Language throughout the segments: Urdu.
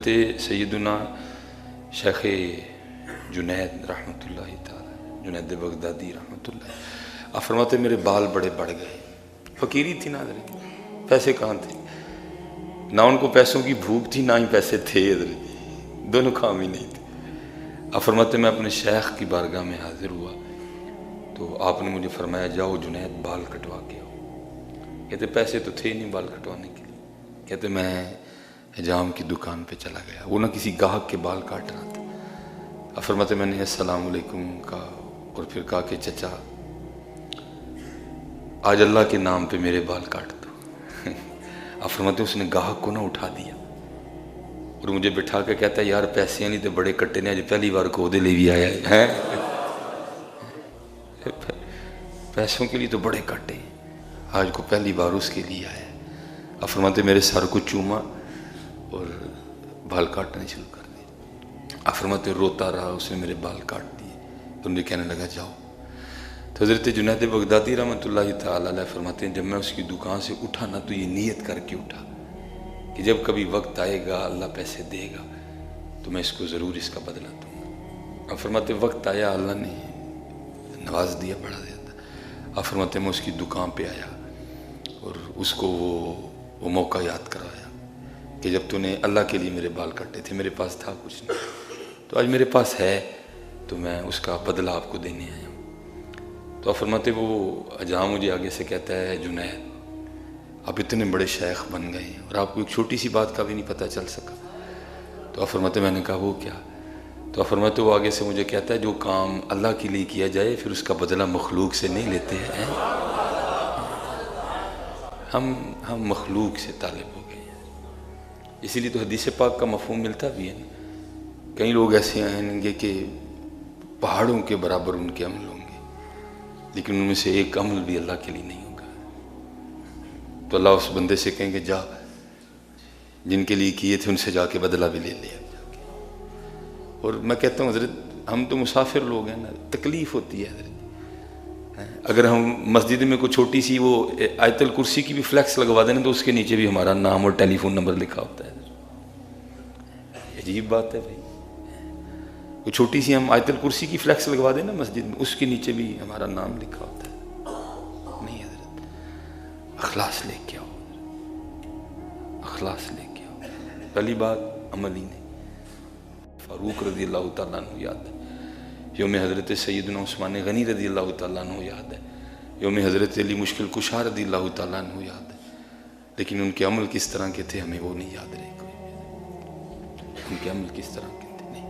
سیدنا شیخ جنید رحمۃ اللہ تعالی جنید بغدادی رحمۃ اللہ فرماتے میرے بال بڑے بڑھ گئے. فقیری تھی نا حضرت، پیسے کہاں تھے، نہ ان کو پیسوں کی بھوک تھی نہ ہی پیسے تھے حضرت، دونوں کام ہی نہیں تھے. فرماتے میں اپنے شیخ کی بارگاہ میں حاضر ہوا تو آپ نے مجھے فرمایا جاؤ جنید بال کٹوا کے آؤ. کہتے پیسے تو تھے نہیں بال کٹوانے کے لیے. کہتے میں حجام کی دکان پہ چلا گیا، وہ نہ کسی گاہک کے بال کاٹ رہا تھا. فرماتے میں نے السلام علیکم کہا اور پھر کہا کہ چچا آج اللہ کے نام پہ میرے بال کاٹ دو. فرماتے اس نے گاہک کو نہ اٹھا دیا اور مجھے بٹھا کے کہتا ہے یار پیسے نہیں تو بڑے کٹے نے، آج پہلی بار کو دے لے بھی آیا ہے، پیسوں کے لیے تو بڑے کٹے ہیں، آج کو پہلی بار اس کے لیے آیا. فرماتے میرے سر کو چوما اور بال کاٹنے شروع کر دیے. فرماتے روتا رہا، اس نے میرے بال کاٹ دیے تو مجھے کہنے لگا جاؤ. تو حضرت جنید بغدادی رحمۃ اللہ تعالی علیہ فرماتے ہیں جب میں اس کی دکان سے اٹھا نا تو یہ نیت کر کے اٹھا کہ جب کبھی وقت آئے گا اللہ پیسے دے گا تو میں اس کو ضرور اس کا بدلہ دوں گا. فرماتے وقت آیا، اللہ نے نواز دیا بڑھا دیا. فرماتے میں اس کی دکان پہ آیا اور اس کو وہ موقع یاد کروایا کہ جب تو نے اللہ کے لیے میرے بال کٹے تھے، میرے پاس تھا کچھ نہیں، تو آج میرے پاس ہے تو میں اس کا بدلہ آپ کو دینے آیا ہوں. تو فرماتے وہ حجام مجھے آگے سے کہتا ہے جنید آپ اتنے بڑے شیخ بن گئے ہیں اور آپ کو ایک چھوٹی سی بات کا بھی نہیں پتہ چل سکا. تو فرماتے میں نے کہا وہ کیا؟ تو فرماتے وہ آگے سے مجھے کہتا ہے جو کام اللہ کے لیے کیا جائے پھر اس کا بدلہ مخلوق سے نہیں لیتے ہیں. ہم مخلوق سے طالب ہو گئے ہیں، اسی لیے تو حدیث پاک کا مفہوم ملتا بھی ہے. کئی لوگ ایسے آئیں گے کہ پہاڑوں کے برابر ان کے عمل ہوں گے لیکن ان میں سے ایک عمل بھی اللہ کے لیے نہیں ہوگا. تو اللہ اس بندے سے کہیں گے جا جن کے لیے کیے تھے ان سے جا کے بدلہ بھی لے لیا. اور میں کہتا ہوں حضرت ہم تو مسافر لوگ ہیں نا، تکلیف ہوتی ہے حضرت. اگر ہم مسجد میں کوئی چھوٹی سی وہ آیت الکرسی کی بھی فلیکس لگوا دیں تو اس کے نیچے بھی ہمارا نام اور ٹیلی فون نمبر لکھا ہوتا ہے. عجیب بات ہے بھائی، کوئی چھوٹی سی ہم آیت الکرسی کی فلیکس لگوا دیں نا مسجد میں، اس کے نیچے بھی ہمارا نام لکھا ہوتا ہے. نہیں حضرت اخلاص لے کے آؤ، اخلاص لے کے آؤ. پہلی بات عمل ہی نہیں. فاروق رضی اللہ تعالیٰ عنہ یاد ہے، یوم حضرت سیدنا عثمان غنی رضی اللہ تعالیٰ عنہ یاد ہے، یوم حضرت علی مشکل کشا رضی اللہ تعالیٰ عنہ یاد ہے، لیکن ان کے عمل کس طرح کے تھے ہمیں وہ نہیں یاد رہے. کوئی ان کے عمل کس طرح کے تھے نہیں.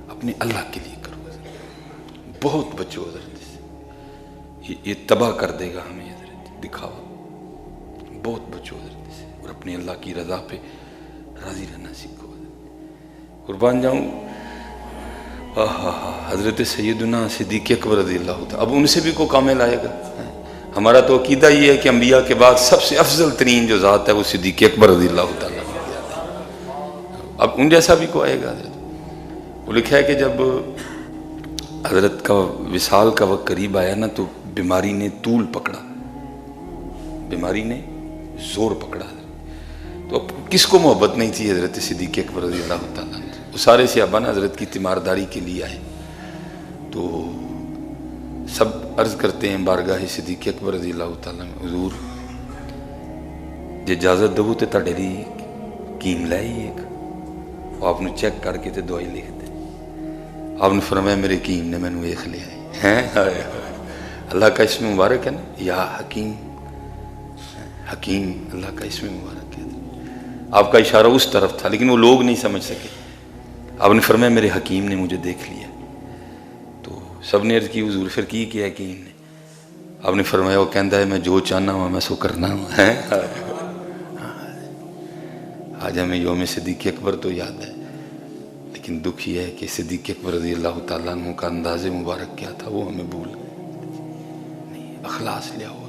اپنے اللہ کے لیے کرو حضرت، بہت بچو حضرت سے، یہ تباہ کر دے گا ہمیں حضرت دکھاوا. بہت بچو حضرت سے اور اپنے اللہ کی رضا پہ راضی رہنا سیکھو. قربان جاؤں حضرت سیدنا صدیق اکبر رضی اللہ تعالیٰ، اب ان سے بھی کوئی کامل آئے گا. ہمارا تو عقیدہ یہ ہے کہ انبیاء کے بعد سب سے افضل ترین جو ذات ہے وہ صدیق اکبر رضی اللہ تعالیٰ. اب ان جیسا بھی کوئی آئے گا حضرت. وہ لکھا ہے کہ جب حضرت کا وصال کا وقت قریب آیا نا تو بیماری نے طول پکڑا، بیماری نے زور پکڑا. تو اب کس کو محبت نہیں تھی حضرت صدیق اکبر رضی اللہ تعالیٰ. وہ سارے صحابہ نا حضرت کی تیمارداری کے لیے آئے تو سب عرض کرتے ہیں بارگاہ صدیق اکبر رضی اللہ تعالیٰ میں حضور جے اجازت دو تے تہاڈے لئی کیم لے ایک. آپ نے چیک کر کے تے دوائی لکھ دے. آپ نے فرمایا میرے کیم نے مینوں ویکھ لیا ہے. اللہ کا اسم مبارک ہے نا، یا حکیم، حکیم اللہ کا اسم مبارک ہے. آپ کا اشارہ اس طرف تھا لیکن وہ لوگ نہیں سمجھ سکے. آپ نے فرمایا میرے حکیم نے مجھے دیکھ لیا. تو سب نے عرض کی حضور پھر کی کیا حکیم نے؟ آپ نے فرمایا وہ کہندا ہے میں جو چاہنا ہوں میں سو کرنا ہوں. آج ہمیں یوم صدیق اکبر تو یاد ہے لیکن دکھ یہ ہے کہ صدیق اکبر رضی اللہ تعالیٰ عنہ کا انداز مبارک کیا تھا وہ ہمیں بھول گئے. اخلاص لے آؤ،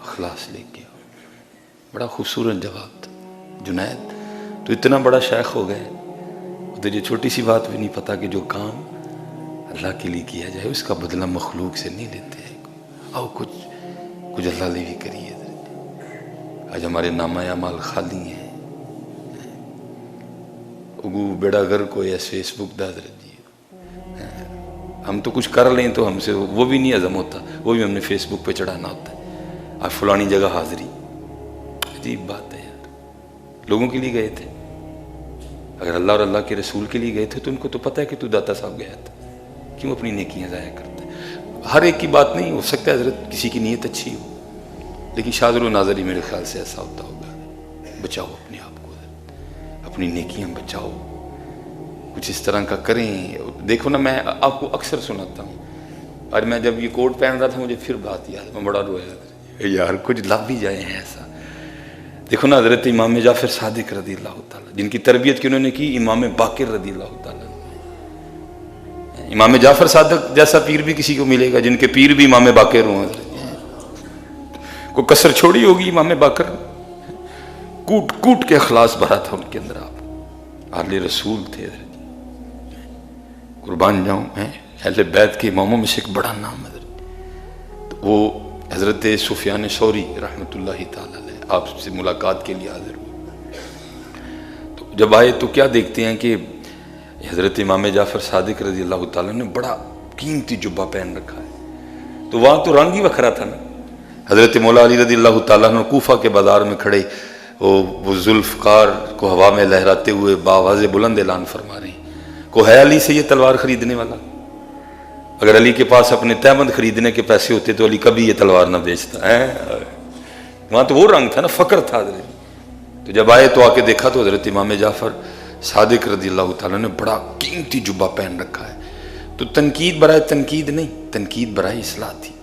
اخلاص لے کے آؤ. بڑا خوبصورت جواب تھا. جنید تو اتنا بڑا شیخ ہو گئے، تجھے چھوٹی سی بات بھی نہیں پتا کہ جو کام اللہ کے لیے کیا جائے اس کا بدلہ مخلوق سے نہیں لیتے ہیں. آؤ کچھ اللہ لیے بھی کریے. آج ہمارے نامہ اعمال خالی ہیں، اگو بیڑا گھر کو یا فیس بک دا حضرت جی ہم تو کچھ کر لیں تو ہم سے وہ بھی نہیں ہضم ہوتا، وہ بھی ہم نے فیس بک پہ چڑھانا ہوتا ہے، آپ فلانی جگہ حاضری، عجیب بات ہے یار۔ لوگوں کے لیے گئے تھے، اگر اللہ اور اللہ کے رسول کے لیے گئے تھے تو ان کو تو پتہ ہے کہ تو داتا صاحب گیا تھا، کیوں اپنی نیکیاں ضائع کرتا ہے؟ ہر ایک کی بات نہیں ہو سکتا ہے حضرت، کسی کی نیت اچھی ہو، لیکن شاذر و ناظر ہی میرے خیال سے ایسا ہوتا ہوگا۔ بچاؤ اپنے آپ کو حضرت، اپنی نیکیاں بچاؤ، کچھ اس طرح کا کریں۔ دیکھو نا، میں آپ کو اکثر سناتا ہوں، اور میں جب یہ کوٹ پہن رہا تھا مجھے پھر بات یاد، میں بڑا رویا یار، کچھ لب بھی جائے ہیں ایسا۔ دیکھو نا حضرت امام جعفر صادق رضی اللہ تعالیٰ، جن کی تربیت انہوں نے کی امام باقر رضی اللہ تعالیٰ۔ امام جعفر صادق جیسا پیر بھی کسی کو ملے گا جن کے پیر بھی امام باقر ہوں حضرت، کو کسر چھوڑی ہوگی امام باقر، کوٹ کوٹ کے اخلاص بھرا تھا ان کے اندر، آپ اہل رسول تھے حضرت، قربان جاؤں میں اہل بیت کے اماموں میں سے ایک بڑا نام حضرت۔ تو وہ حضرت سفیان ثوری رحمۃ اللہ تعالی علیہ آپ سے ملاقات کے لیے حاضر ہوئے، تو جب آئے تو کیا دیکھتے ہیں کہ حضرت امام جعفر صادق رضی اللہ تعالیٰ نے بڑا قیمتی جبہ پہن رکھا ہے، تو وہاں تو رنگ ہی وکھرا تھا نا۔ حضرت مولا علی رضی اللہ تعالیٰ نے کوفہ کے بازار میں کھڑے وہ ذوالفقار کو ہوا میں لہراتے ہوئے باواز بلند اعلان فرما رہے ہیں، کو ہے علی سے یہ تلوار خریدنے والا؟ اگر علی کے پاس اپنے تہبند خریدنے کے پیسے ہوتے تو علی کبھی یہ تلوار نہ بیچتا ہے۔ وہاں تو وہ رنگ تھا نا، فقر تھا حضرت۔ تو جب آئے تو آ کے دیکھا تو حضرت امام جعفر صادق رضی اللہ تعالیٰ نے بڑا قیمتی جبہ پہن رکھا ہے، تو تنقید برائے تنقید نہیں، تنقید برائے اصلاح تھی۔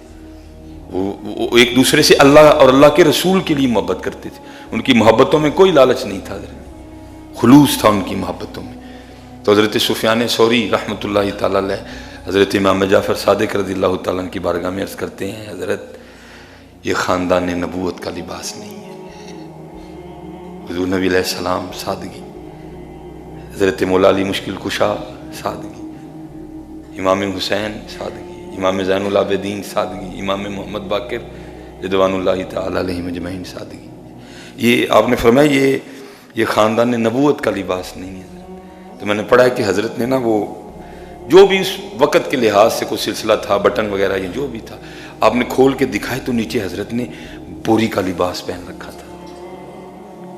وہ ایک دوسرے سے اللہ اور اللہ کے رسول کے لیے محبت کرتے تھے، ان کی محبتوں میں کوئی لالچ نہیں تھا حضرت، خلوص تھا ان کی محبتوں میں۔ تو حضرت سفیان ثوری رحمۃ اللہ تعالیٰ علیہ حضرت امام جعفر صادق رضی اللہ تعالیٰ کی بارگاہ میں عرض کرتے ہیں، حضرت یہ خاندان نبوت کا لباس نہیں ہے۔ حضور نبی علیہ السلام سادگی، حضرت مولا علی مشکل کشا سادگی، امام حسین سادگی، امام زین العابدین سادگی، امام محمد باقر رضوان اللہ تعالیٰ علیہ مجمعین سادگی۔ یہ آپ نے فرمایا یہ خاندان نبوت کا لباس نہیں ہے۔ تو میں نے پڑھا ہے کہ حضرت نے نا وہ جو بھی اس وقت کے لحاظ سے کوئی سلسلہ تھا، بٹن وغیرہ یہ جو بھی تھا، آپ نے کھول کے دکھائے تو نیچے حضرت نے بوری کا لباس پہن رکھا تھا،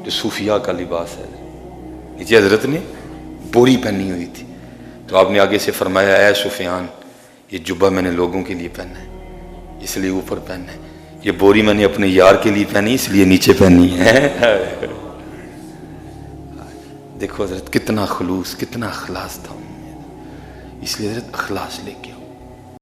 جو صوفیاء کا لباس ہے، نیچے حضرت نے بوری پہنی ہوئی تھی۔ تو آپ نے آگے سے فرمایا، اے سفیان یہ جبہ میں نے لوگوں کے لیے پہنا ہے اس لیے اوپر پہنا ہے، یہ بوری میں نے اپنے یار کے لیے پہنی اس لیے نیچے پہنی ہے۔ دیکھو حضرت کتنا خلوص، کتنا اخلاص تھا، اس لیے حضرت اخلاص لے کے آؤ۔